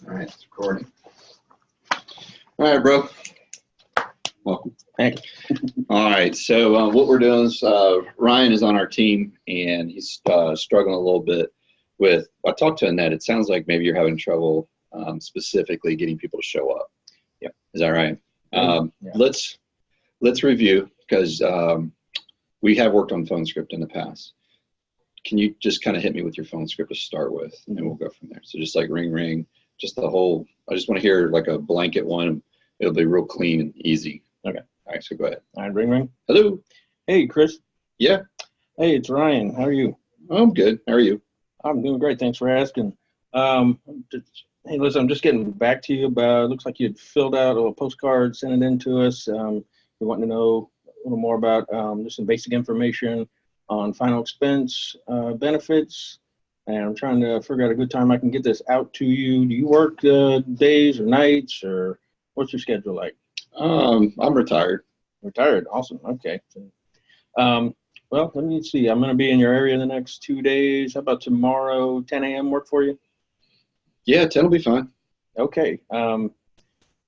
All right, it's recording. All right, bro. Welcome. Hey. All right, so what we're doing is Ryan is on our team, and he's struggling a little bit with. I talked to Annette. It sounds like maybe you're having trouble specifically getting people to show up. Yep. Is that right? Yeah. Let's review because we have worked on phone script in the past. Can you just kind of hit me with your phone script to start with, and we'll go from there. So just like ring, ring, just the whole. I just want to hear like a blanket one. It'll be real clean and easy. Okay. All right, so go ahead. All right, ring, ring. Hello. Hey, Chris. Yeah. Hey, it's Ryan. How are you? I'm good. How are you? I'm doing great. Thanks for asking. Hey, listen, I'm just getting back to you about. Looks like you had filled out a postcard, sent it in to us. You're wanting to know a little more about just some basic information on final expense benefits, and I'm trying to figure out a good time I can get this out to you. Do you work days or nights, or what's your schedule like? I'm retired. Retired. Awesome. Okay. Well, let me see. I'm going to be in your area in the next 2 days. How about tomorrow, 10 a.m. work for you? Yeah, 10 will be fine. Okay.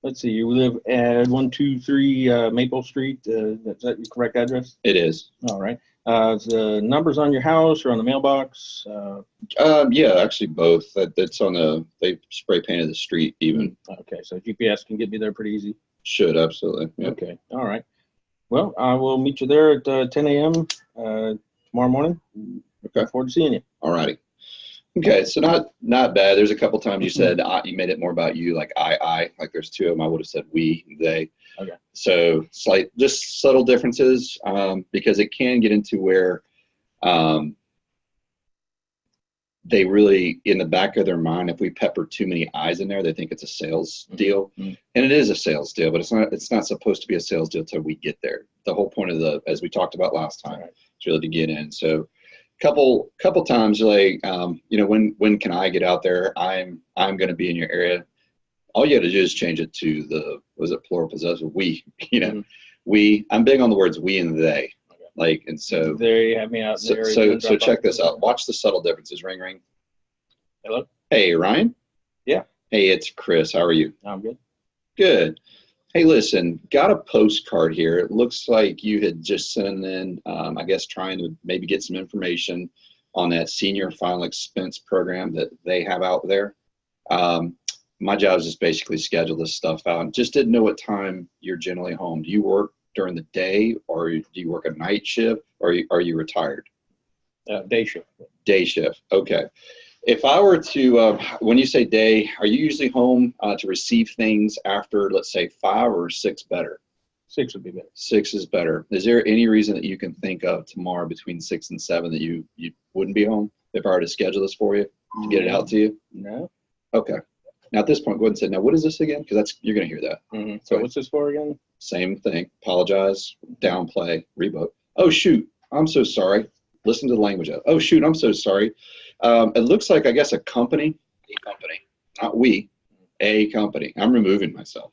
Let's see. You live at 123 Maple Street. Is that your correct address? It is. All right. Is the numbers on your house or on the mailbox? Yeah, actually both. That's on the. They spray painted the street even. Okay, so GPS can get me there pretty easy. Should absolutely. Yep. Okay. All right. Well, I will meet you there at 10 a.m. Tomorrow morning. Okay. Look forward to seeing you. All righty. Okay, so not bad. There's a couple times you said you made it more about you, like I. Like there's two of them. I would have said we, they. Okay. So just subtle differences because it can get into where they really, in the back of their mind, if we pepper too many I's in there, they think it's a sales deal, and it is a sales deal, but it's not supposed to be a sales deal till we get there. The whole point of as we talked about last time, is really to get in. So. Couple times like when can I get out there? I'm going to be in your area. All you got to do is change it to was it plural possessive? We, we. I'm big on the words we and they. Okay. Like and so. There you have me out there. So check this out. Watch the subtle differences. Ring ring. Hello. Hey Ryan. Yeah. Hey, it's Chris. How are you? I'm good. Good. Hey, listen, got a postcard here. It looks like you had just sent in, I guess, trying to maybe get some information on that senior final expense program that they have out there. My job is just basically schedule this stuff out. Just didn't know what time you're generally home. Do you work during the day, or do you work a night shift, or are you retired? Day shift. Day shift. Okay. If I were to, when you say day, are you usually home to receive things after, let's say, 5 or 6 better? 6 would be better. 6 is better. Is there any reason that you can think of tomorrow between 6 and 7 that you wouldn't be home if I were to schedule this for you to get it out to you? No. Okay. Now at this point, go ahead and say, now what is this again? Because you're going to hear that. So what's this for again? Same thing. Apologize, downplay, reboot. Oh, shoot. I'm so sorry. Listen to the language. Oh, shoot. I'm so sorry. It looks like, I guess, a company, not we, a company. I'm removing myself.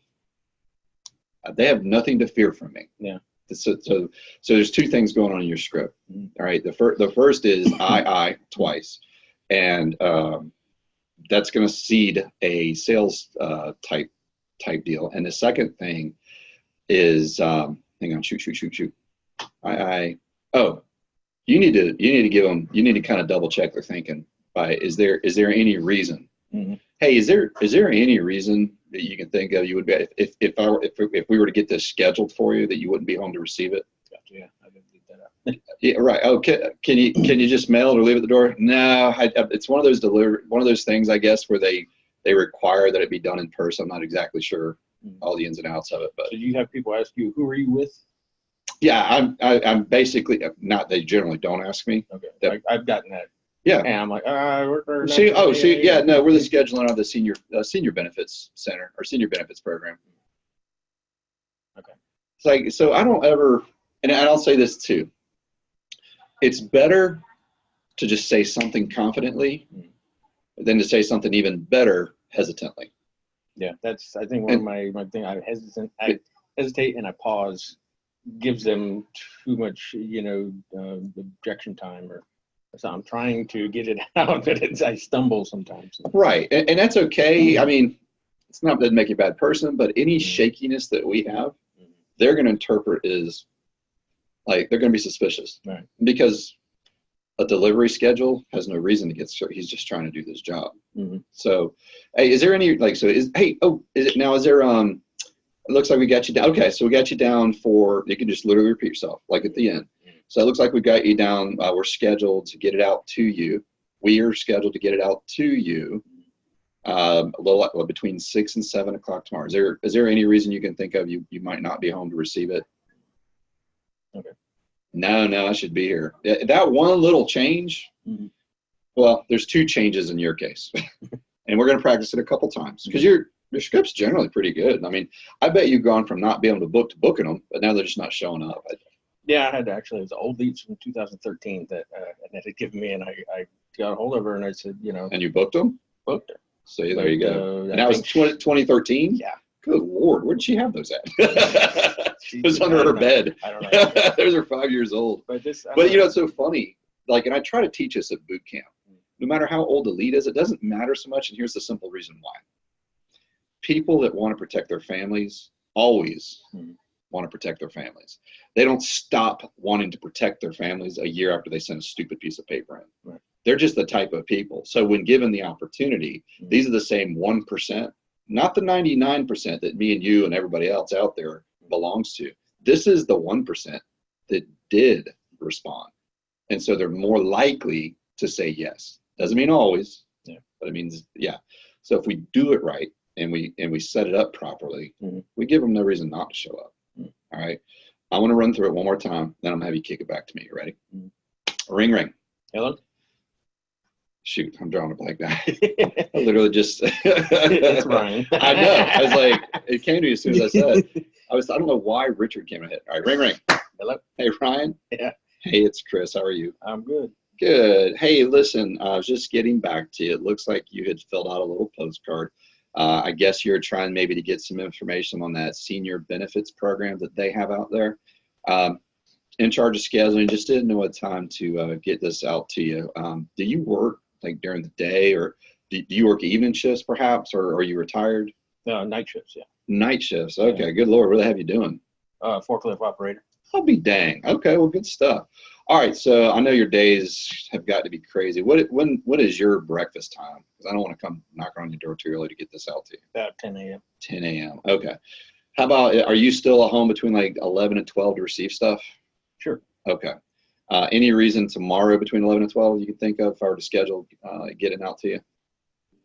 They have nothing to fear from me. Yeah. So there's 2 things going on in your script. All right. The first is I twice, and that's going to seed a sales type deal. And the second thing is, hang on, shoot. Oh. You need to give them. You need to kind of double check their thinking. Is there any reason? Hey, is there any reason that you can think of you would be if we were to get this scheduled for you that you wouldn't be home to receive it? Gotcha, yeah, I didn't get that out. Yeah, right. Oh, can you just mail it or leave it at the door? No, it's one of those things I guess where they require that it be done in person. I'm not exactly sure all the ins and outs of it, but. So you have people ask you, who are you with? Yeah, I'm basically not. They generally don't ask me. Okay, I've gotten that. Yeah, and I'm like, we're no, we're the scheduling of the senior benefits center or senior benefits program. Okay, it's like so I don't ever, and I'll say this too. It's better to just say something confidently than to say something even better hesitantly. Yeah, that's I think one of my thing. I hesitate and I pause. Gives them too much, objection time or So I'm trying to get it out, but I stumble sometimes. Right. And that's okay. I mean, it's not doesn't make you a bad person, but any shakiness that we have, they're going to interpret as like they're going to be suspicious. Right. Because a delivery schedule has no reason to get started. He's just trying to do this job. So, hey, is there any like is is there it looks like we got you down. Okay, so we got you down for, you can just literally repeat yourself like at the end. So it looks like we got you down. We're scheduled to get it out to you. We are scheduled to get it out to you a little between 6 and 7 o'clock tomorrow. Is there any reason you can think of you might not be home to receive it? Okay. No, I should be here. That one little change, well, there's 2 changes in your case. And we're going to practice it a couple times because your script's generally pretty good. I mean, I bet you've gone from not being able to book to booking them, but now they're just not showing up. Yeah, I had actually, it was old leads from 2013 that Annette had given me, and I got a hold of her and I said, And you booked them? Booked her. So there you go. And that was 2013? Yeah. Good Lord, where'd she have those at? It was under her bed. I don't know. Those are 5 years old. But it's so funny. Like, and I try to teach this at boot camp. No matter how old the lead is, it doesn't matter so much. And here's the simple reason why. People that want to protect their families always want to protect their families. They don't stop wanting to protect their families a year after they send a stupid piece of paper in. Right. They're just the type of people. So when given the opportunity, these are the same 1%, not the 99% that me and you and everybody else out there belongs to. This is the 1% that did respond. And so they're more likely to say yes. Doesn't mean always, but it means, yeah. So if we do it right and we set it up properly, we give them no reason not to show up. All right. I want to run through it one more time. Then I'm going to have you kick it back to me. You ready? Ring, ring. Hello? Shoot, I'm drawing a blank now. I literally just. That's Ryan. I know. I was like, it came to me as soon as I said. I don't know why Richard came ahead. All right, ring, ring. Hello? Hey, Ryan. Yeah. Hey, it's Chris. How are you? I'm good. Good. Hey, listen, I was just getting back to you. It looks like you had filled out a little postcard. I guess you're trying maybe to get some information on that senior benefits program that they have out there. In charge of scheduling, just didn't know what time to get this out to you. Do you work like during the day, or do you work evening shifts perhaps, or are you retired? Night shifts, yeah. Night shifts. Okay, yeah. Good Lord. What the hell have you doing? Forklift operator. I'll be dang. Okay, well, good stuff. All right, so I know your days have got to be crazy. What is your breakfast time? Because I don't want to come knocking on your door too early to get this out to you. About 10 a.m. 10 a.m. Okay. How about, are you still at home between like 11 and 12 to receive stuff? Sure. Okay. Any reason tomorrow between 11 and 12 you can think of if I were to schedule getting out to you?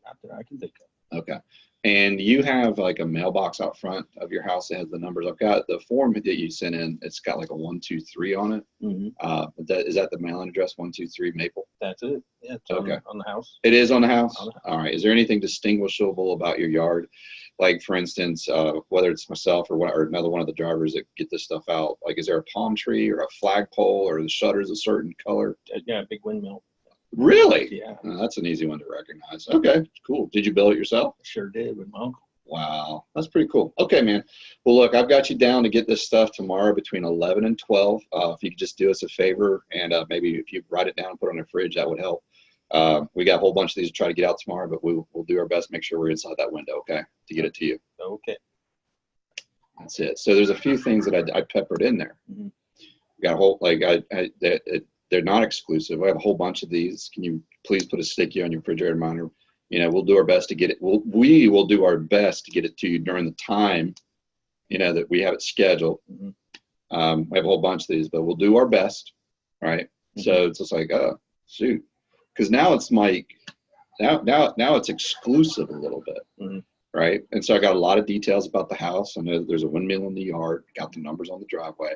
Not that I can think of. Okay. And you have like a mailbox out front of your house that has the numbers. I've got the form that you sent in. It's got like a 123 on it. Is that the mailing address 123 Maple? That's it. Yeah. It's okay. On the house. It is on the house? On the house. All right. Is there anything distinguishable about your yard? Like for instance, whether it's myself or another one of the drivers that get this stuff out, like is there a palm tree or a flagpole or the shutters a certain color? Yeah, a big windmill. Really? Yeah. Oh, that's an easy one to recognize. Okay, cool. Did you build it yourself? Sure did with my uncle. Wow, that's pretty cool. Okay, man. Well, look, I've got you down to get this stuff tomorrow between 11 and 12. If you could just do us a favor and maybe if you write it down and put it on the fridge, that would help. We got a whole bunch of these to try to get out tomorrow, but we'll do our best to make sure we're inside that window, okay, to get it to you. Okay. That's it. So there's a few things that I peppered in there. We got a whole, like, they're not exclusive. I have a whole bunch of these. Can you please put a sticky on your refrigerator monitor? You know, we'll do our best to get it. We will do our best to get it to you during the time, you know, that we have it scheduled. We have a whole bunch of these, but we'll do our best, right? So it's just like, oh, shoot. Because now it's like, now it's exclusive a little bit, right? And so I got a lot of details about the house. I know that there's a windmill in the yard, got the numbers on the driveway.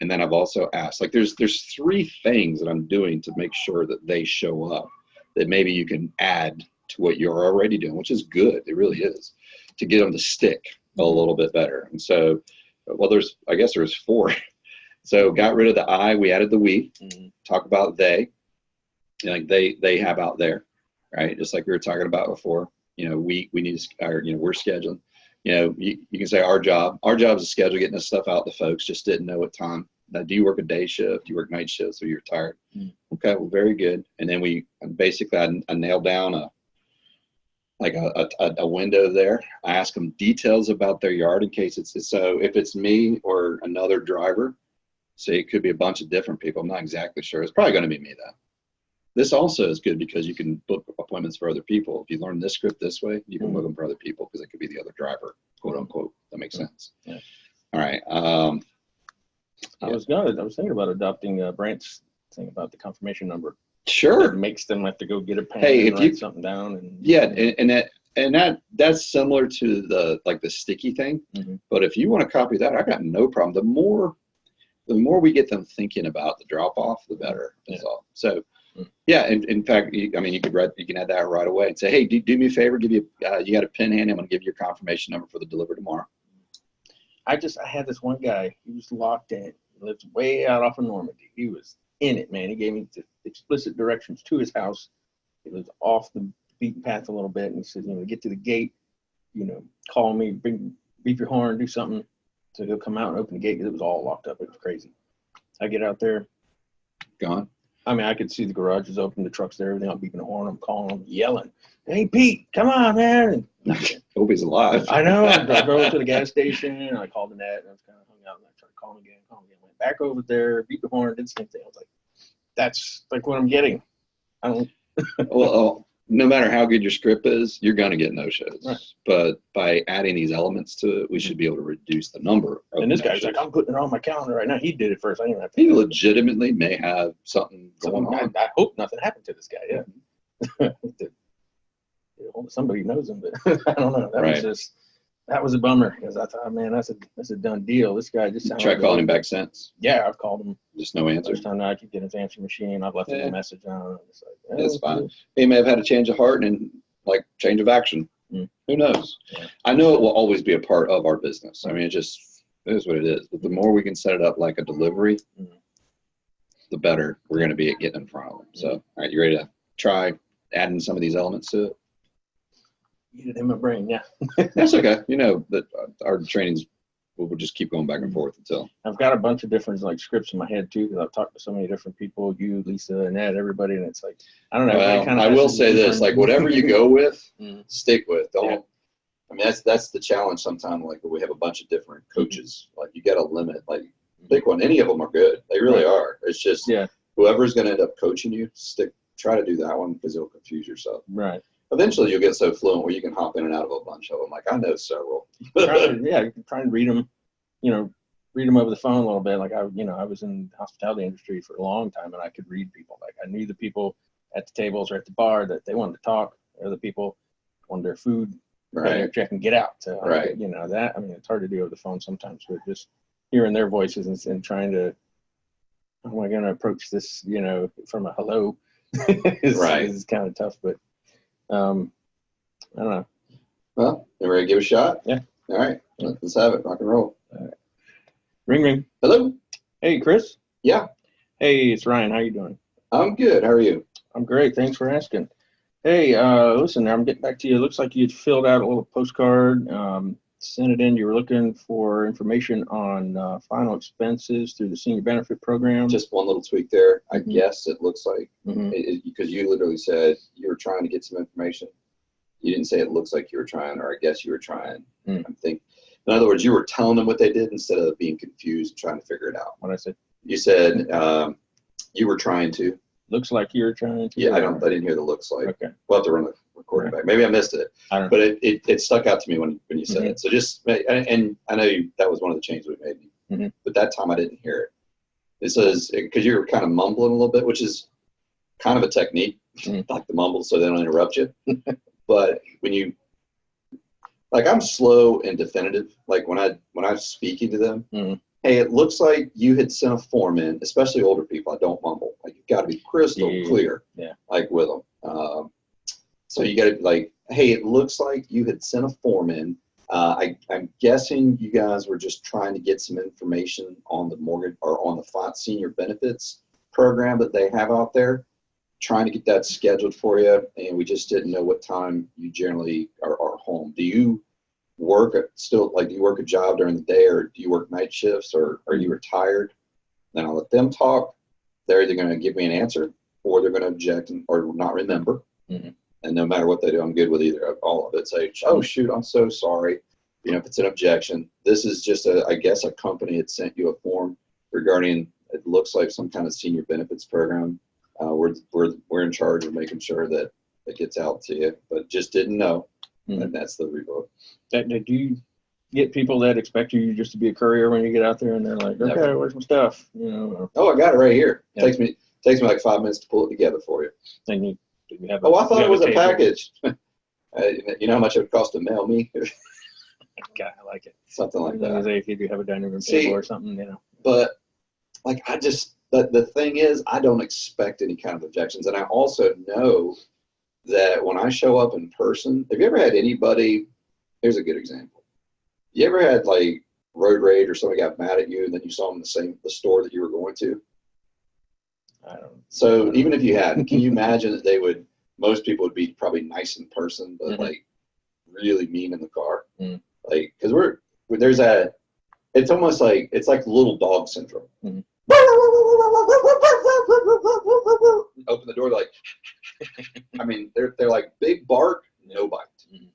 And then I've also asked, like there's 3 things that I'm doing to make sure that they show up that maybe you can add to what you're already doing, which is good. It really is, to get them to stick a little bit better. And so, well, I guess there's 4. So got rid of the I, we added the we, talk about they, like they have out there, right? Just like we were talking about before, you know, we need to, or, you know, we're scheduling. You know, you can say our job is to schedule getting this stuff out to folks, just didn't know what time Now, do you work a day shift? Do you work night shift? So you're tired. Mm. Okay, well, very good. And then I nailed down a window there. I ask them details about their yard in case so if it's me or another driver, say it could be a bunch of different people. I'm not exactly sure. It's probably going to be me though. This also is good because you can book appointments for other people. If you learn this script this way, you can book them for other people because it could be the other driver, quote unquote. That makes sense. Yeah. All right. I was thinking about adopting Brant's thing about the confirmation number. Sure. It makes them have to go get a pen Hey, and if write you- something down. And Yeah, and that's similar to the sticky thing. Mhm. But if you want to copy that, I got no problem. The more we get them thinking about the drop off, the better. Is all. So, yeah. In fact, you can add that right away and say, hey, do me a favor. You got a pen handy. I'm going to give you your confirmation number for the delivery tomorrow. I had this one guy. He was locked in. He lives way out off of Normandy. He was in it, man. He gave me the explicit directions to his house. It was off the beaten path a little bit, and he said, get to the gate, call me, beep your horn, do something. So he'll come out and open the gate because it was all locked up. It was crazy. I get out there. Gone. I mean, I could see the garage is open, the truck's there, everything. I'm beeping the horn. I'm calling him, yelling, hey, Pete, come on, man. Hope he's alive. I know. I drove to the gas station, and I called the net, and I was kind of hung out, and I tried calling again. Went back over there, beat the horn, did the same thing. I was like, that's like what I'm getting. I don't. Well, no matter how good your script is, you're going to get no-shows. Right. But by adding these elements to it, we should be able to reduce the number of And this guy's no-shows. like, I'm putting it on my calendar right now. He did it first. I didn't have to. He legitimately may have something going on. I hope nothing happened to this guy. Yeah. Somebody knows him, but I don't know. That was a bummer because I thought, man, that's a done deal. This guy just sounded Try like calling him back since. Yeah, I've called him. Just no answer. First time I keep getting his answer machine. I've left him a message on it. It's like, It's fine. He may have had a change of heart and change of action. Mm. Who knows? Yeah. I know it will always be a part of our business. I mean, it is what it is. But the more we can set it up like a delivery, the better we're going to be at getting in front of them. So, all right, you ready to try adding some of these elements to it? Get it in my brain, yeah. That's okay. That our trainings we'll just keep going back and forth until. I've got a bunch of different scripts in my head too because I've talked to so many different people, you, Lisa, and Ed, everybody, and it's like I don't know. Well, I will say this: whatever you go with, stick with. Don't. Yeah. I mean, that's the challenge. Sometimes, we have a bunch of different coaches. You got to limit. Pick one. Any of them are good. They really are. It's just whoever's going to end up coaching you, try to do that one because it'll confuse yourself. Right. Eventually, you'll get so fluent where you can hop in and out of a bunch of them. I know several. You can try and read them, read them over the phone a little bit. I was in the hospitality industry for a long time, and I could read people. I knew the people at the tables or at the bar that they wanted to talk, or the people wanted their food, Right. check and get out. So, Right. It's hard to do over the phone sometimes, but just hearing their voices and trying to, how am I going to approach this, from a hello is kind of tough, but I don't know. Well, you ready to give it a shot? Yeah. All right. Let's have it. Rock and roll. All right. Ring, ring. Hello. Hey, Chris. Yeah. Hey, it's Ryan. How you doing? I'm good. How are you? I'm great. Thanks for asking. Hey, listen, I'm getting back to you. It looks like you'd filled out a little postcard, sent it in. You were looking for information on final expenses through the senior benefit program. Just one little tweak there. I Mhm. guess it looks like, because you literally said you were trying to get some information. You didn't say it looks like you were trying, or I guess you were trying. Mm. I'm thinking, in other words, you were telling them what they did instead of being confused and trying to figure it out. What I said. You said you were trying to. Looks like you're trying to. Yeah, I didn't hear the looks like. Okay. We'll have to run the recording back. Maybe I missed it. I don't know. But it stuck out to me when you said it. So just, and I know that was one of the changes we made. But that time I didn't hear it. It says, because you were kind of mumbling a little bit, which is kind of a technique, like the mumble so they don't interrupt you. But when you, I'm slow and definitive. When I'm speaking to them, hey, it looks like you had sent a form in, especially older people. I don't mumble. You've got to be crystal clear, with them. So you got to hey, it looks like you had sent a form in. I'm guessing you guys were just trying to get some information on the mortgage or on the senior benefits program that they have out there, trying to get that scheduled for you. And we just didn't know what time you generally are home. Do you work do you work a job during the day, or do you work night shifts, or are you retired? Then I'll let them talk. They're either going to give me an answer or they're going to object or not remember. Mhm. And no matter what they do, I'm good with either of all of it. Say, oh shoot, I'm so sorry. You know, if it's an objection, this is just I guess a company had sent you a form regarding, it looks like some kind of senior benefits program. We're in charge of making sure that it gets out to you, but just didn't know. Mhm. And that's the revote. Do you get people that expect you just to be a courier when you get out there and they're like, okay, Never. where's my stuff? You know, or Oh, I got it right here. Yeah. Takes me like 5 minutes to pull it together for you. then you have Oh, I thought it was a table. package. You know how much it would cost to mail me? God, I like it. Something like that. If you do have a dining room See, table or something, you know. But like, the thing is, I don't expect any kind of objections. And I also know that when I show up in person, have you ever had anybody, here's a good example. You ever had like road rage or somebody got mad at you and then you saw them in the store that you were going to? I don't. So even if you hadn't, can you imagine that most people would be probably nice in person, but Mhm. like really mean in the car? Mhm. Like, cause it's almost like, it's like little dog syndrome. Mhm. Open the door, like, I mean, they're like big bark, no bite. Mhm.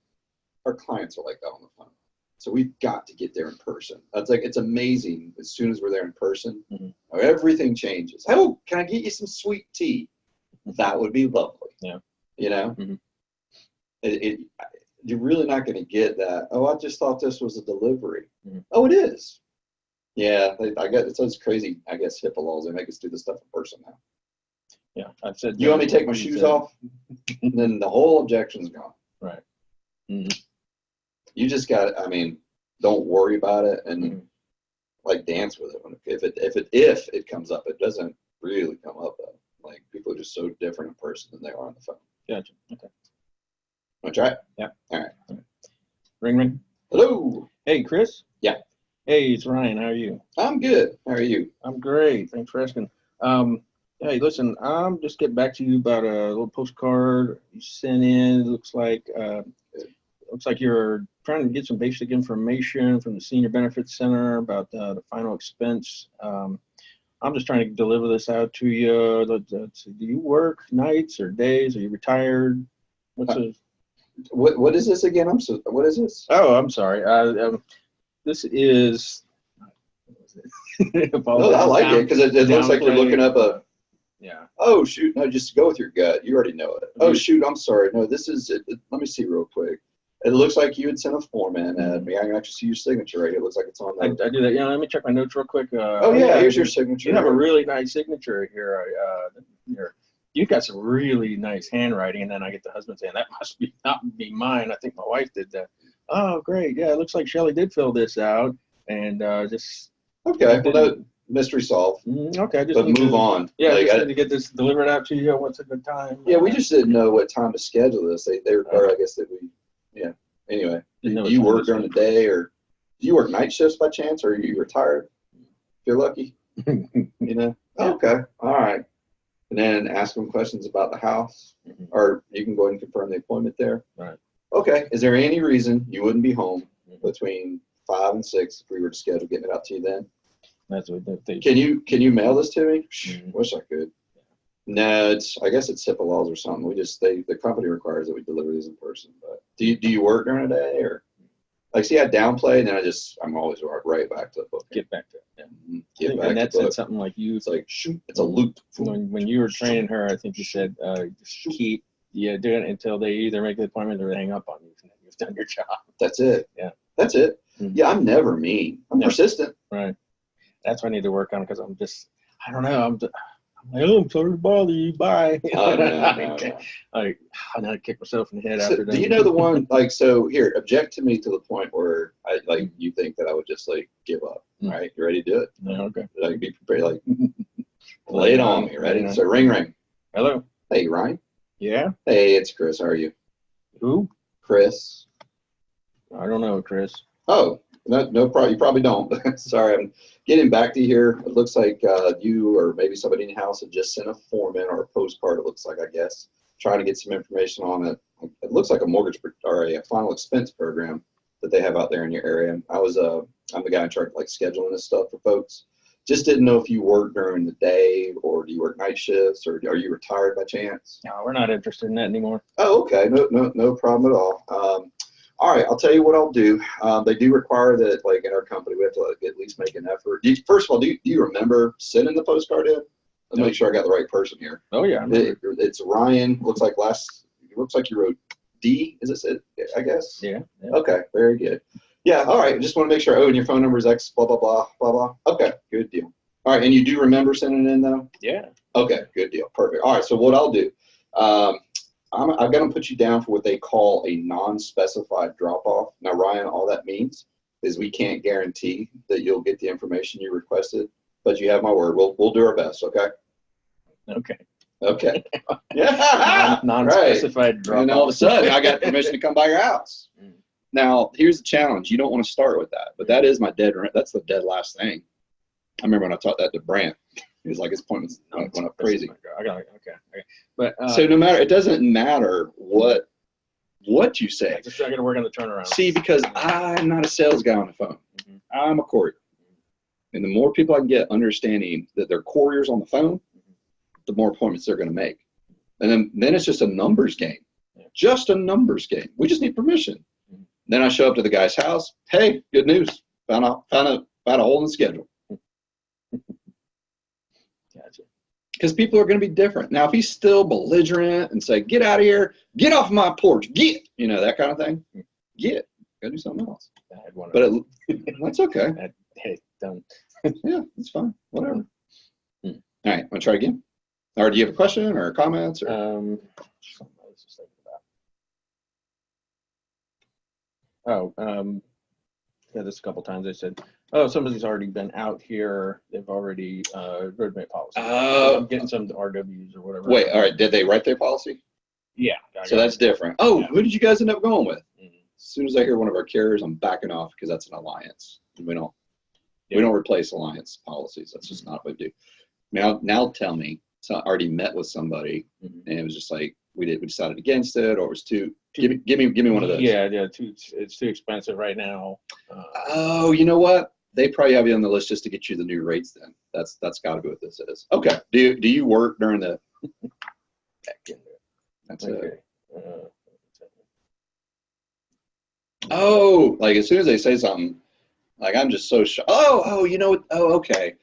Our clients are like that on the phone. So we've got to get there in person. It's amazing as soon as we're there in person, Mhm. everything changes. Oh, can I get you some sweet tea? That would be lovely. Yeah. You know, Mhm. you're really not going to get that. Oh, I just thought this was a delivery. Mhm. Oh, it is. Yeah, I guess it's those crazy, I guess, HIPAA laws. They make us do this stuff in person now. Yeah, I've said. You want me to take my shoes off? And then the whole objection's gone. Right. Mhm. You just got, I mean, don't worry about it and Mhm. like dance with it. If it comes up, it doesn't really come up though. Like people are just so different in person than they are on the phone. Gotcha. Okay. Want to try it? Yeah. All right. Ring, ring. Hello. Hey, Chris. Yeah. Hey, it's Ryan. How are you? I'm good. How are you? I'm great. Thanks for asking. Hey, listen, I'm just getting back to you about a little postcard you sent in. It looks like you're trying to get some basic information from the Senior Benefits Center about the final expense. I'm just trying to deliver this out to you. Do you work nights or days? Are you retired? What is this again? What is this? Oh, I'm sorry. This is. No, I like it because it looks like you're looking up a. Yeah. Oh shoot! No, just go with your gut. You already know it. Oh shoot! I'm sorry. No, this is it. Let me see real quick. It looks like you had sent a form in at me. I can actually see your signature right here. It looks like it's on I the. do that. Yeah. Let me check my notes real quick. Yeah. Here's your signature. You have a really nice signature here. Here. You've got some really nice handwriting, and then I get the husband saying that must not be mine. I think my wife did that. Oh, great. Yeah, it looks like Shelley did fill this out, and just. Okay. Well, no, mystery solved. Okay. But move on. Yeah, like, I just need to get this delivered out to you. What's a good time? Yeah, we just didn't know what time to schedule this. They require, I guess, that we. Yeah. Anyway, do you work during the day, or do you work night shifts by chance, or are you retired? If you're lucky. You know. Yeah. Okay. All right. And then ask them questions about the house, or you can go ahead and confirm the appointment there. Right. Okay. Is there any reason you wouldn't be home between 5 and 6 if we were to schedule getting it out to you then? That's what they. Can you mail this to me? Wish I could. No, I guess it's HIPAA laws or something. The company requires that we deliver these in person. But do you work during the day or? Like, see, I downplay, and then I'm always right back to the book. Get back to it. Yeah. Get back and to that the book. said something like you. It's like, shoot, it's a loop. When you were training her, I think you said just keep doing it until they either make the appointment or they hang up on you. And you've done your job. That's it. Yeah. That's it. Mm-hmm. Yeah, I'm never mean. I'm persistent. Right. That's what I need to work on because I'm just, I don't know. I'm sorry to bother you. Bye. Oh, no. I now kick myself in the head after that. Do you know the one, like, so here, object to me to the point where you think that I would just like give up. All right. You ready to do it? Yeah, okay. Like, be prepared, like, lay it on me. Ready? So ring, ring. Hello. Hey, Ryan. Yeah. Hey, it's Chris. How are you? Who? Chris. I don't know, Chris. Oh, no problem. You probably don't. Sorry, I'm getting back to you here. It looks like you or maybe somebody in the house had just sent a form in or a postcard, it looks like, I guess, trying to get some information on it. It looks like a mortgage or a final expense program that they have out there in your area. I'm the guy in charge of like scheduling this stuff for folks. Just didn't know if you work during the day or do you work night shifts or are you retired by chance? No, we're not interested in that anymore. Oh, okay. No problem at all. All right, I'll tell you what I'll do. They do require that, like in our company, we have to like, at least make an effort. First of all, do you remember sending the postcard in? Let's make sure I got the right person here. Oh yeah, It's Ryan. Looks like you wrote D. Is it? I guess. Yeah. Okay. Very good. Yeah. All right. Just want to make sure. Oh, and your phone number is X. Blah blah blah blah blah. Okay. Good deal. All right. And you do remember sending it in though? Yeah. Okay. Good deal. Perfect. All right. So what I'll do, I'm going to put you down for what they call a non-specified drop-off. Now, Ryan, all that means is we can't guarantee that you'll get the information you requested, but you have my word. We'll do our best. Okay. Okay. Okay. Yeah. Non-specified right. drop. And all of a sudden, I got permission to come by your house. Now, here's the challenge. You don't want to start with that, but that is my that's the dead last thing. I remember when I taught that to Brant. He was like, his appointments went up crazy. I got it. Okay. But so no matter, it doesn't matter what you say. I got to work on the turnaround. See, because I'm not a sales guy on the phone. I'm a courier. And the more people I can get understanding that they're couriers on the phone, the more appointments they're going to make. And then it's just a numbers game. Just a numbers game. We just need permission. Then I show up to the guy's house. Hey, good news. Found a hole in the schedule. Gotcha. Because people are going to be different. Now, if he's still belligerent and say, get out of here, get off my porch, get, that kind of thing, get. Go do something else. I had one. But that's okay. Hey, done. Yeah, it's fine. Whatever. All right, want to try again? Or do you have a question or comments? Or? Something I was just thinking about. Yeah, this a couple times they said, oh, somebody's already been out here. They've already roadmate policy. I'm getting some RWs or whatever. Wait, all right. Did they write their policy? Yeah. So that's different. Oh, yeah. Who did you guys end up going with? As soon as I hear one of our carriers, I'm backing off because that's an alliance. We don't replace alliance policies. That's just not what we do. Now tell me. So I already met with somebody, and it was just like we decided against it, or it was too. Give me one of those. Yeah. It's too expensive right now. Oh, you know what? They probably have you on the list just to get you the new rates. Then that's got to be what this is. Okay. Do you work during the? That's okay. it. Oh, like as soon as they say something, like I'm just so shocked. Oh, you know what? Oh, okay.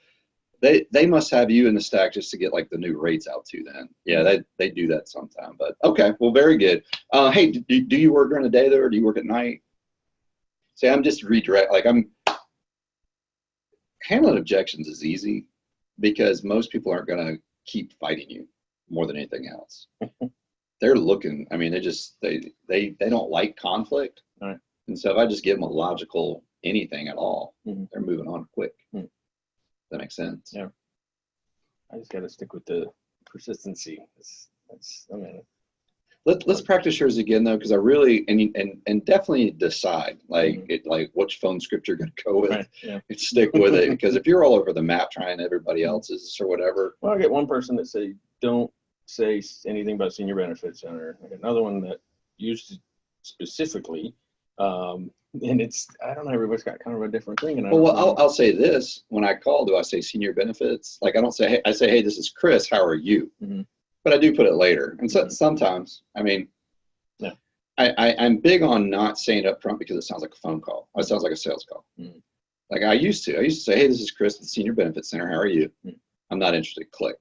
They must have you in the stack just to get like the new rates out too. Then yeah, they do that sometime. But okay, well, very good. Hey, do you work during the day though, or do you work at night? See, I'm just redirect. Like I'm handling objections is easy because most people aren't going to keep fighting you more than anything else. They're looking. I mean, they don't like conflict. All right. And so if I just give them a logical anything at all, they're moving on quick. That makes sense. Yeah. I just got to stick with the persistency. Let's practice yours again though, because I really and definitely decide like which phone script you're going to go with. Right. Yeah. And stick with it, because if you're all over the map trying everybody else's or whatever. Well, I get one person that say don't say anything about Senior Benefit Center. I get another one that used specifically. And it's, I don't know, everybody's got kind of a different thing. And I'll say this. When I call, do I say senior benefits? Like I don't say, hey, I say, hey, this is Chris, how are you? But I do put it later. And so sometimes, I mean, yeah. I'm big on not saying it up front because it sounds like a phone call. It sounds like a sales call. Like I used to say, hey, this is Chris at the Senior Benefit Center, how are you? I'm not interested, click.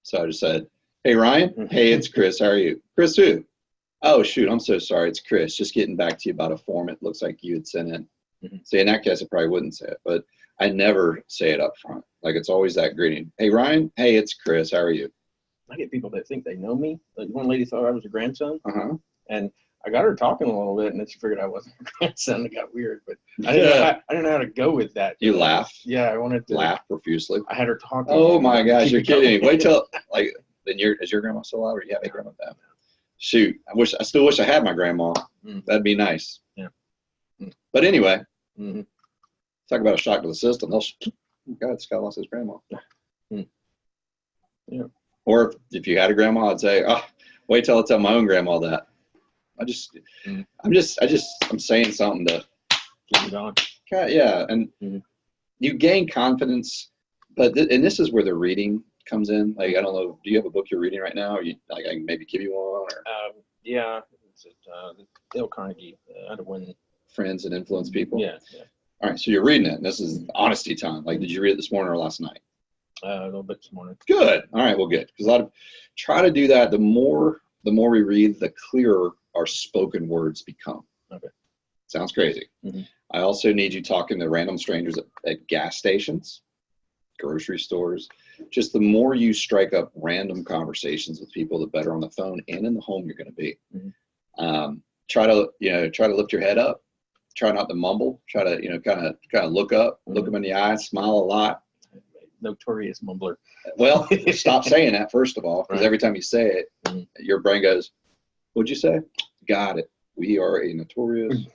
So I just said, hey, Ryan, hey, it's Chris, how are you? Chris who? Oh, shoot, I'm so sorry. It's Chris. Just getting back to you about a form it looks like you had sent in. See, in that case, I probably wouldn't say it, but I never say it up front. Like, it's always that greeting. Hey, Ryan. Hey, it's Chris. How are you? I get people that think they know me. Like one lady thought I was a grandson. And I got her talking a little bit, and then she figured I wasn't a grandson. It got weird, but I didn't know how to go with that. You laugh? Yeah, I wanted to. Laugh profusely? I had her talking. Oh, my gosh, you're kidding me. Wait till, like, then is your grandma still alive, or do you have a grandma now? Shoot, I still wish I had my grandma. That'd be nice. Yeah. But anyway, talk about a shock to the system. God, Scott lost his grandma. Yeah. Or if you had a grandma, I'd say, oh, wait till I tell my own grandma that. I'm saying something to keep it going. Yeah, and you gain confidence But and this is where the reading comes in. Like, I don't know, do you have a book you're reading right now? Or you like I can maybe give you one, or Yeah, it's Dale Carnegie, How to Win Friends and Influence People? Yeah, yeah. All right, so you're reading it, and this is honesty time. Like, did you read it this morning or last night? A little bit this morning. Good. All right, well, good. Because a lot of try to do that. The more we read, the clearer our spoken words become. Okay. Sounds crazy. Mm-hmm. I also need you talking to random strangers at gas stations, grocery stores. Just the more you strike up random conversations with people, the better on the phone and in the home you're going to be. Mm-hmm. Try to lift your head up. Try not to mumble. Try to kind of look up, look them in the eye, smile a lot. Notorious mumbler. Well, stop saying that first of all, because Right. every time you say it, your brain goes, "What'd you say?" Got it. We are a notorious,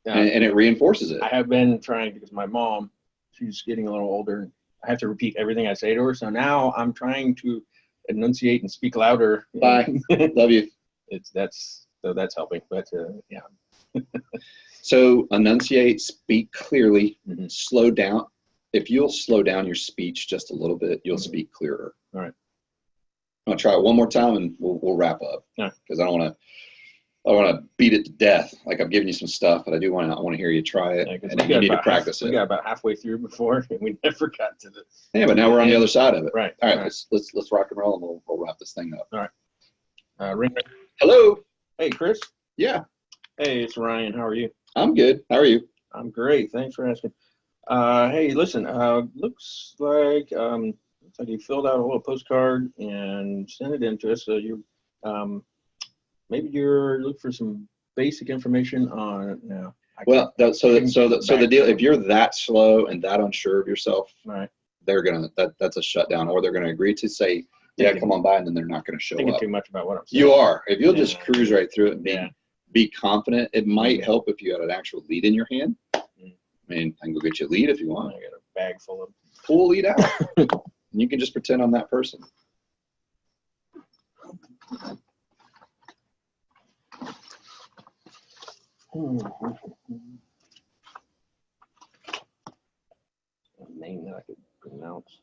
and it reinforces it. I have been trying because my mom, she's getting a little older. I have to repeat everything I say to her. So now I'm trying to enunciate and speak louder. Bye. Love you. That's helping. But yeah. So enunciate, speak clearly, Mm-hmm. slow down. If you'll slow down your speech just a little bit, you'll Mm-hmm. speak clearer. All right. I'll try it one more time and we'll wrap up. All right. Because I don't want to beat it to death. Like, I'm giving you some stuff, but I want to hear you try it, and then you need to practice it. We got about halfway through before, and we never got to the. Yeah, but now we're on the other side of it. Right. All right. Right. Let's rock and roll, and we'll wrap this thing up. All right. Ring. Hello. Hey, Chris. Yeah. Hey, it's Ryan. How are you? I'm good. How are you? I'm great. Thanks for asking. Hey, listen. Looks like you filled out a little postcard and sent it in to us. So you, maybe you're looking for some basic information on it now. Well, so the deal. If you're that slow and that unsure of yourself, right, that's a shutdown, or they're gonna agree to say, yeah, come on by, and then they're not gonna show thinking up. too much about what I'm saying. You are. If you'll just cruise right through it and be confident, it might Mm-hmm. help if you had an actual lead in your hand. I mean, I can go get you a lead if you want. I got a bag full of. Pull a lead out, and you can just pretend I'm that person. A name that I could pronounce.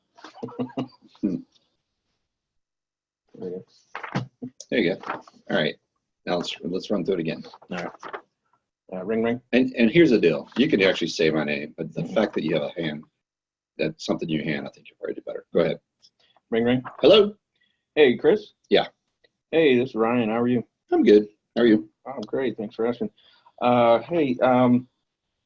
There you go. All right. Now let's run through it again. All right. Ring. And here's the deal. You can actually say my name, but the fact that you have a hand, that's something in your hand, I think you'll probably do better. Go ahead. Ring. Hello. Hey, Chris. Yeah. Hey, this is Ryan. How are you? I'm good. How are you? I'm great. Thanks for asking. Hey,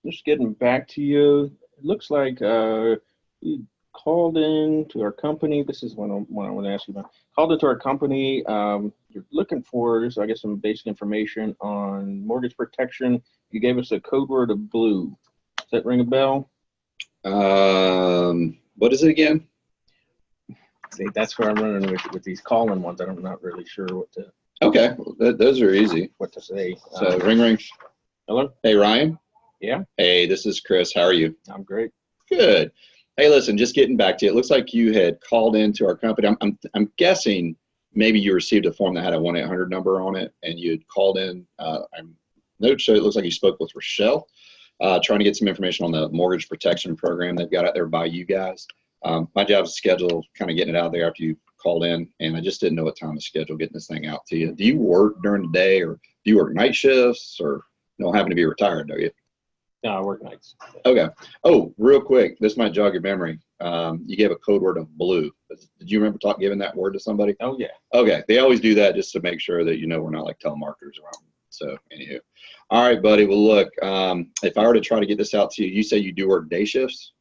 just getting back to you. It looks like you called in to our company. This is what I want to ask you about. Called into our company. You're looking for, so I guess, some basic information on mortgage protection. You gave us a code word of blue. Does that ring a bell? What is it again? See, that's where I'm running with these call-in ones. I'm not really sure what to. Okay, those are easy. What to say? So ring. Hello. Hey, Ryan. Yeah. Hey, this is Chris. How are you? I'm great. Good. Hey, listen, just getting back to you. It looks like you had called into our company. I'm guessing maybe you received a form that had a 1-800 number on it, and you had called in. Note show it looks like you spoke with Rochelle, trying to get some information on the mortgage protection program they've got out there by you guys. My job is to schedule, kind of getting it out there after you called in, and I just didn't know what time to schedule getting this thing out to you. Do you work during the day, or do you work night shifts, or you don't happen to be retired, do you? No, I work nights. Okay. Oh, real quick, this might jog your memory. You gave a code word of blue. Did you remember giving that word to somebody? Oh, yeah. Okay. They always do that just to make sure that we're not like telemarketers around. So, anywho. All right, buddy. Well, look, if I were to try to get this out to you, you say you do work day shifts?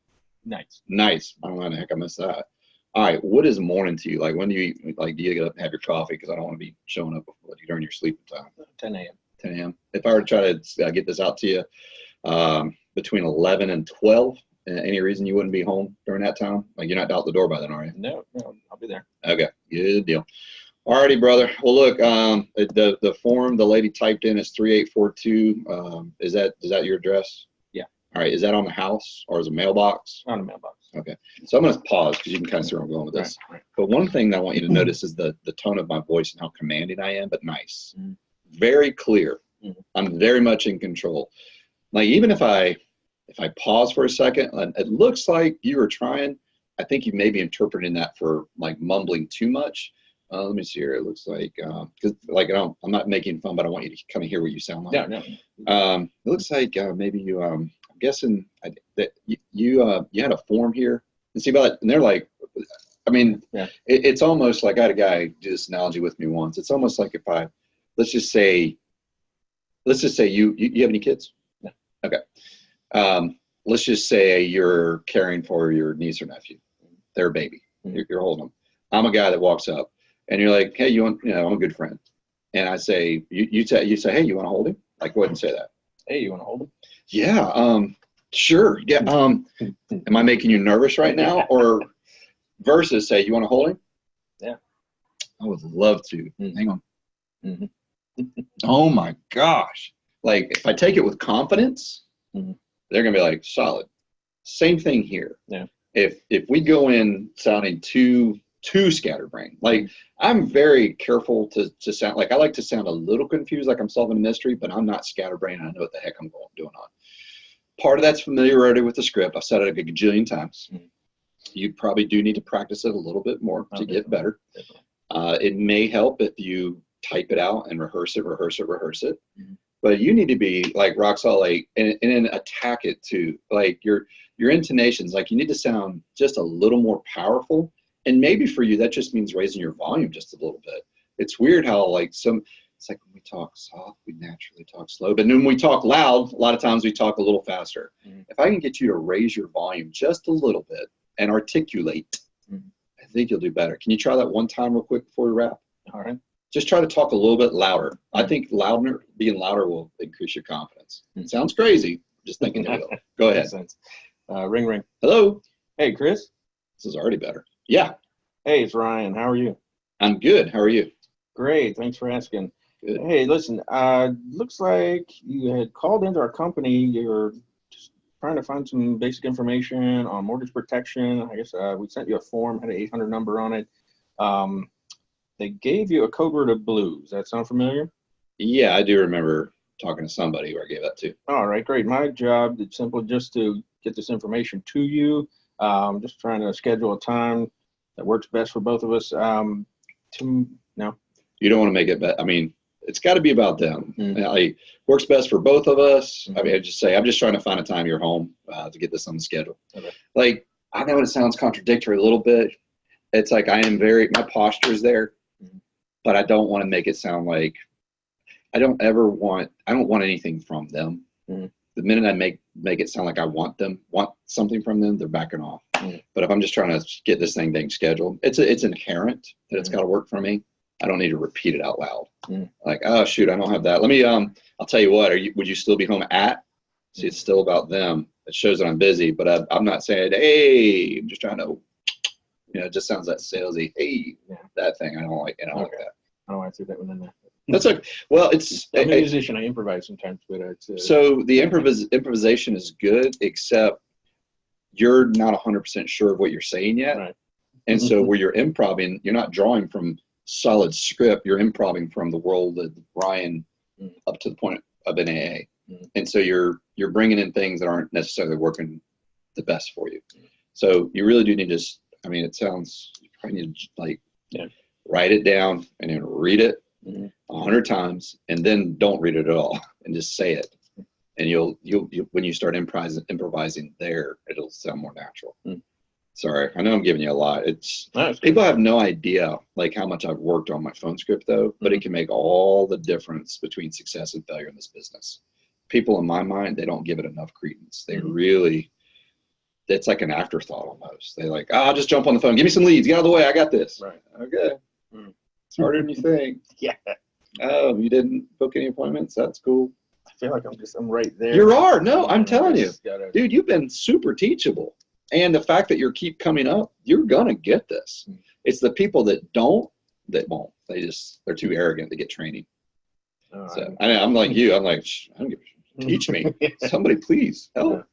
Nights. Nice. I don't know how the heck I missed that. All right. What is morning to you? Like, when do you get up and have your coffee? Because I don't want to be showing up during your sleeping time. 10 a.m. 10 a.m. If I were to try to get this out to you, between 11 and 12, any reason you wouldn't be home during that time? Like, you're not out the door by then, are you? No, I'll be there. Okay, good deal. All righty, brother. Well, look, the form the lady typed in is 3842. Is that your address? Yeah. All right. Is that on the house or is it a mailbox? On a mailbox. Okay. So I'm going to pause because you can kind of see where I'm going with this. Right. But one thing that I want you to notice is the tone of my voice and how commanding I am, but nice. Mm-hmm. Very clear. Mm-hmm. I'm very much in control. Like, even if I pause for a second, it looks like you were trying, I think you may be interpreting that for like mumbling too much. Let me see here. It looks like, because like I'm not making fun, but I want you to kind of hear what you sound like. Yeah, no. It looks like maybe you. I'm guessing that you had a form here. And see about it, and they're like, I mean, Yeah. it's almost like I had a guy do this analogy with me once. It's almost like if let's just say you have any kids? No. Okay. Let's just say you're caring for your niece or nephew, their baby. Mm-hmm. You're holding them. I'm a guy that walks up, and you're like, hey, I'm a good friend, and I say, you say, hey, you want to hold him? Like, go ahead and say that. Hey, you want to hold him? Yeah. Sure. Yeah. Am I making you nervous right now, or versus say, you want to hold him? Yeah. I would love to. Mm-hmm. Hang on. Mm-hmm. Oh my gosh. Like if I take it with confidence, mm-hmm. they're going to be like solid. Same thing here. Yeah. If we go in sounding too scatterbrained, like I'm very careful to sound like I like to sound a little confused, like I'm solving a mystery, but I'm not scatterbrained. I know what the heck I'm doing on. Part of that's familiarity with the script. I've said it a gajillion times. Mm-hmm. You probably do need to practice it a little bit more to get better. It may help if you type it out and rehearse it. Mm-hmm. But you need to be like rock solid and then attack it too. Like your intonations, like you need to sound just a little more powerful. And maybe for you, that just means raising your volume just a little bit. It's weird how it's like when we talk soft, we naturally talk slow. But then when we talk loud, a lot of times we talk a little faster. Mm-hmm. If I can get you to raise your volume just a little bit and articulate, mm-hmm. I think you'll do better. Can you try that one time real quick before we wrap? All right. Just try to talk a little bit louder. Mm-hmm. I think being louder will increase your confidence. Mm-hmm. It sounds crazy. Just thinking it will. Go ahead. Ring, ring. Hello. Hey, Chris. This is already better. Yeah. Hey, it's Ryan. How are you? I'm good. How are you? Great. Thanks for asking. Good. Hey, listen, looks like you had called into our company. You're just trying to find some basic information on mortgage protection. I guess we sent you a form, had an 800 number on it. They gave you a code word of blue. Does that sound familiar? Yeah, I do remember talking to somebody who I gave that to. All right, great. My job is simply just to get this information to you. Just trying to schedule a time that works best for both of us. No. You don't want to make it I mean, it's got to be about them. Mm-hmm. Works best for both of us. Mm-hmm. I mean, I'm just trying to find a time you're home to get this on the schedule. Okay. Like, I know it sounds contradictory a little bit. It's like my posture is there, mm-hmm. but I don't want to make it sound like I don't want anything from them. Mm-hmm. The minute I make it sound like I want something from them, they're backing off. Mm-hmm. But if I'm just trying to get this thing scheduled, it's inherent that it's got to work for me. I don't need to repeat it out loud. Mm. Like, oh shoot, I don't have that. Let me, I'll tell you what, would you still be home at? See, it's still about them. It shows that I'm busy, but I'm not saying, hey, I'm just trying to, it just sounds that salesy. Hey, that thing. I don't like it. I don't like that. I don't want to throw that one in there. That's okay. Well, I'm a musician. I improvise sometimes, but it's so the improvisation is good, except you're not 100% sure of what you're saying yet. Right. And so where you're improvising, you're not drawing from solid script, you're improvising from the world of Ryan up to the point of an AA. And so you're bringing in things that aren't necessarily working the best for you. So you really do need to, it sounds, you probably need to write it down and then read it 100 times and then don't read it at all and just say it. And you'll when you start improvising there, it'll sound more natural. Sorry, I know I'm giving you a lot. People have no idea how much I've worked on my phone script though, but it can make all the difference between success and failure in this business. People in my mind, they don't give it enough credence. They really, it's like an afterthought almost. They I'll just jump on the phone. Give me some leads. Get out of the way. I got this. Right. Okay. It's harder than you think. Yeah. Oh, you didn't book any appointments? That's cool. I feel like I'm right there. You are. No, I'm telling you. Dude, you've been super teachable. And the fact that you keep coming up, you're going to get this. It's the people that won't. They're too arrogant to get training. So I'm like you. I'm like, I don't give a shit. Teach me. Somebody please help.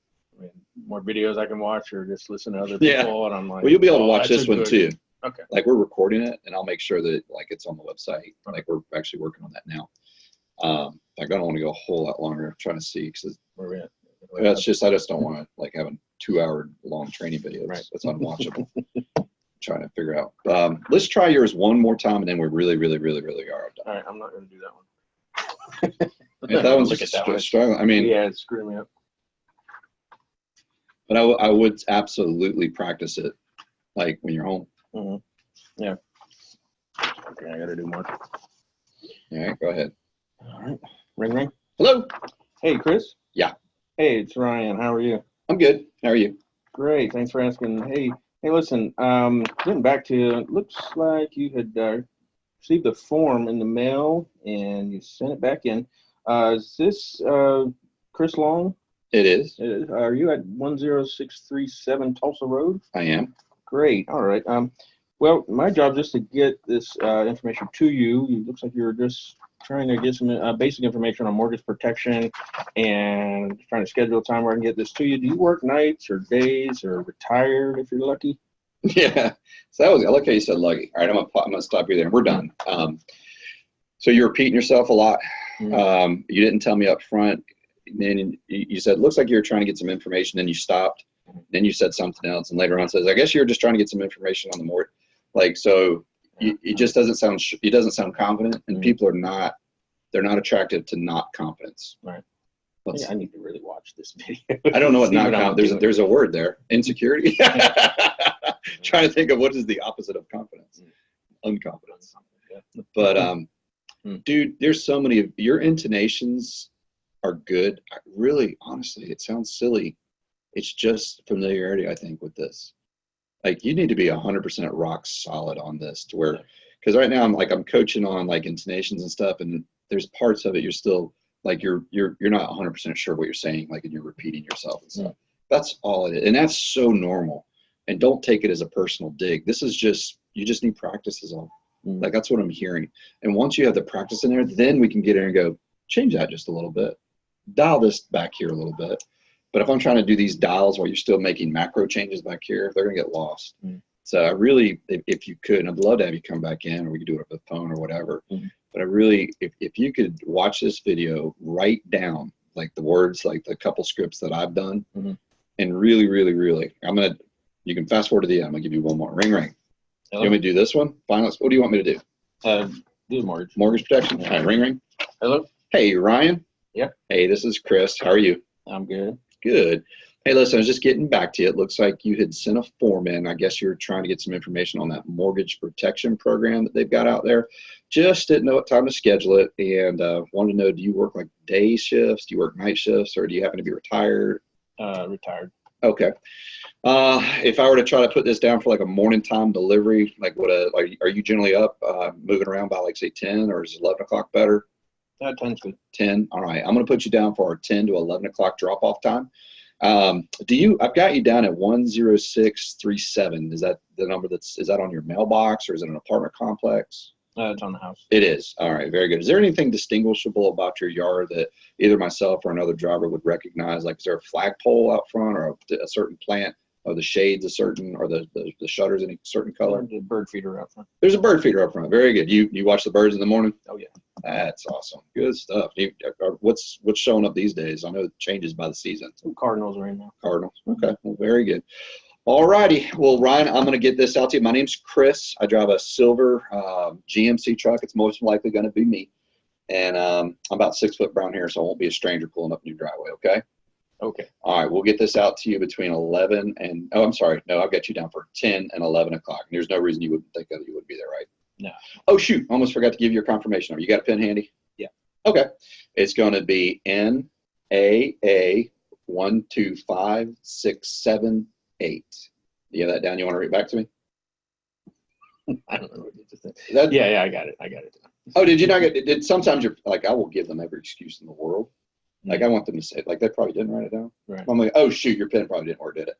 More videos I can watch or just listen to other people. And I'm like, well, you'll be able to watch this one too. Okay. We're recording it and I'll make sure that it's on the website. Okay. We're actually working on that now. I don't want to go a whole lot longer. I'm trying to see because it's just, I just don't want to have a 2-hour long training video. Right. It's unwatchable. Trying to figure out. Let's try yours one more time, and then we're really are done. All right, I'm not going to do that one. If that one's Look at that one. struggling. I mean, Yeah, it's screwing me up. but I would absolutely practice it, like when you're home. Yeah. Okay, I got to do more. All right, go ahead. All right. Ring, ring. Hello. Hey, Chris. Yeah. Hey, it's Ryan. How are you? I'm good. How are you? Great. Thanks for asking. Hey, listen. Getting back to you. It looks like you had received a form in the mail and you sent it back in. Is this Chris Long? It is. Are you at 10637 Tulsa Road? I am. Great. All right. Well, my job is just to get this information to you. It looks like you're just trying to get some basic information on mortgage protection and trying to schedule a time where I can get this to you. Do you work nights or days or retired if you're lucky? Yeah. So I like how you said lucky. All right, I'm gonna stop you there. We're done. So you're repeating yourself a lot. Mhm. You didn't tell me up front. Then you said, looks like you're trying to get some information. Then you stopped. Then you said something else. And later on says, I guess you're just trying to get some information on the mortgage. Like, so it just doesn't sound, it doesn't sound confident, and people are not, they're not attracted to not confidence. Right. Let's, I need to really watch this video. I don't know what See not I'm confidence, doing. there's a word there, insecurity. Trying to think of what is the opposite of confidence. Unconfidence. Yeah. But dude, there's so many of your intonations are good. Really, honestly, it sounds silly. It's just familiarity, I think, with this. Like, you need to be 100% rock solid on this, to where, because right now I'm coaching on like intonations and stuff, and there's parts of it you're still like you're not 100% sure what you're saying, like, and you're repeating yourself and stuff. That's all it is, and that's so normal. And don't take it as a personal dig. This is just, you just need practice is all. Like, that's what I'm hearing. And once you have the practice in there, then we can get in and go, change that just a little bit. Dial this back here a little bit. But if I'm trying to do these dials while you're still making macro changes back here, they're going to get lost. So I really, if you could, and I'd love to have you come back in, or we could do it over the phone or whatever. But I really, if you could watch this video, write down like the words, like the couple scripts that I've done, and really, you can fast forward to the end. I'm going to give you one more. Ring, ring. Hello? You want me to do this one? Finals. What do you want me to do? Do mortgage. Mortgage protection? All right, ring, ring. Hello? Hey, Ryan. Yeah. Hey, this is Chris. How are you? I'm good. Good. Hey, listen, I was just getting back to you. It looks like you had sent a form in. I guess you're trying to get some information on that mortgage protection program that they've got out there. Just didn't know what time to schedule it, and wanted to know, do you work like day shifts? Do you work night shifts, or do you happen to be retired? Retired. Okay. If I were to try to put this down for like a morning time delivery, like are you generally up moving around by like say 10, or is 11 o'clock better? 10's good. 10. All right. I'm going to put you down for our 10 to 11 o'clock drop off time. I've got you down at 10637. Is that the number is that on your mailbox, or is it an apartment complex? It's on the house. It is. All right. Very good. Is there anything distinguishable about your yard that either myself or another driver would recognize? Like, is there a flagpole out front, or a certain plant, or the shades a certain, or the shutters any certain color? The bird feeder out front. There's a bird feeder up front. Very good. You watch the birds in the morning? Oh yeah. That's awesome. Good stuff. What's showing up these days? I know it changes by the season. Some Cardinals are in now. Cardinals. Okay. Well, very good. All righty. Well, Ryan, I'm going to get this out to you. My name's Chris. I drive a silver GMC truck. It's most likely going to be me. And I'm about 6 foot brown hair, so I won't be a stranger pulling up in your driveway. Okay. Okay. All right. We'll get this out to you between 11 and, oh, I'm sorry. No, I've got you down for 10 and 11 o'clock. And there's no reason you wouldn't think that you would be there, right? No. Oh, shoot. Almost forgot to give you your confirmation number. You got a pen handy? Yeah. Okay. It's going to be NAA125678. Do you have that down? You want to read back to me? I don't know what you just said. That, Yeah, I got it. Oh, did you not get it? Sometimes you're like, I will give them every excuse in the world. Like, I want them to say it. Like, they probably didn't write it down. Right. I'm like, oh, shoot, your pen probably didn't work, did it?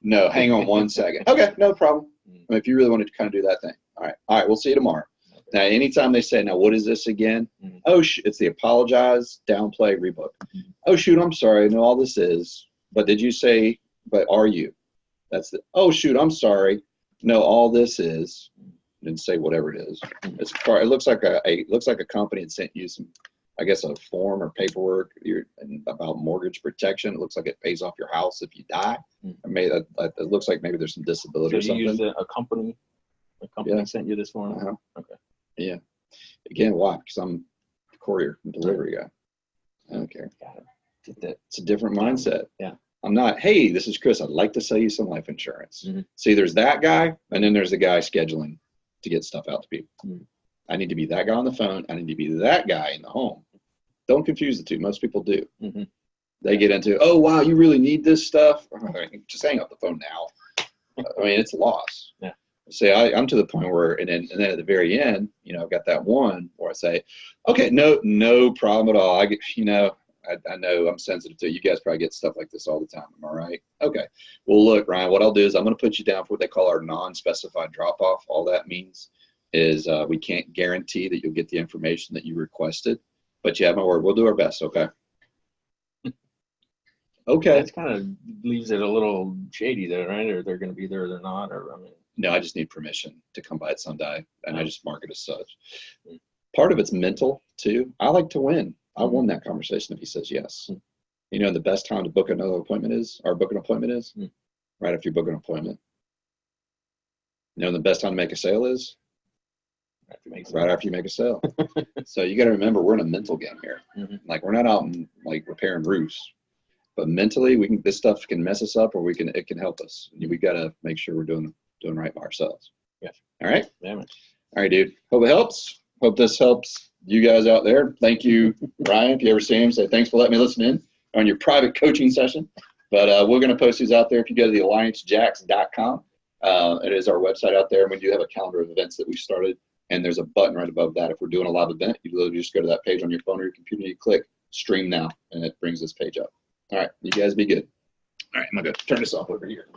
No, hang on one second. Okay, no problem. I mean, if you really wanted to kind of do that thing. All right, we'll see you tomorrow. Okay. Now, anytime they say, now, what is this again? Oh, it's the apologize, downplay, rebook. Oh, shoot, I'm sorry. No, all this is. But did you say, but are you? That's the, oh, shoot, I'm sorry. No, all this is. Didn't say whatever it is. It looks like a company had sent you some I guess, a form or paperwork about mortgage protection. It looks like it pays off your house if you die. It looks like maybe there's some disability So or something. you used a company sent you this form? Okay. Yeah. Again, why? Because I'm the courier and delivery guy. I don't care. It's a different mindset. Yeah. I'm not, hey, this is Chris. I'd like to sell you some life insurance. See, there's that guy, and then there's the guy scheduling to get stuff out to people. I need to be that guy on the phone. I need to be that guy in the home. Don't confuse the two. Most people do. They get into, oh, wow, you really need this stuff? Just hang up the phone now. I mean, it's a loss. Yeah. See, I'm to the point where, and then at the very end, I've got that one where I say, okay, no problem at all. I get, I know I'm sensitive to it. You guys probably get stuff like this all the time. Am I right? Okay. Well, look, Ryan, what I'll do is I'm going to put you down for what they call our non-specified drop-off. All that means is we can't guarantee that you'll get the information that you requested, but you have my word. We'll do our best, okay? Okay. That kind of leaves it a little shady there, right? Or they're going to be there or they're not, or I mean. No, I just need permission to come by at Sunday, and I just mark it as such. Part of it's mental, too. I like to win. I won that conversation if he says yes. The best time to book another appointment is, or book an appointment is, right after you book an appointment. The best time to make a sale is? Right after you make a sale. So you got to remember, we're in a mental game here. Like, we're not out and like repairing roofs, but mentally, this stuff can mess us up, or it can help us. We got to make sure we're doing right by ourselves. Yeah. All right. Damn it. All right, dude. Hope it helps. Hope this helps you guys out there. Thank you, Ryan. If you ever see him, say thanks for letting me listen in on your private coaching session. But we're going to post these out there. If you go to the alliancejacks.com, it is our website out there. And we do have a calendar of events that we started. And there's a button right above that. If we're doing a live event, you literally just go to that page on your phone or your computer. You click stream now, and it brings this page up. All right. You guys be good. All right. I'm going to turn this off over here.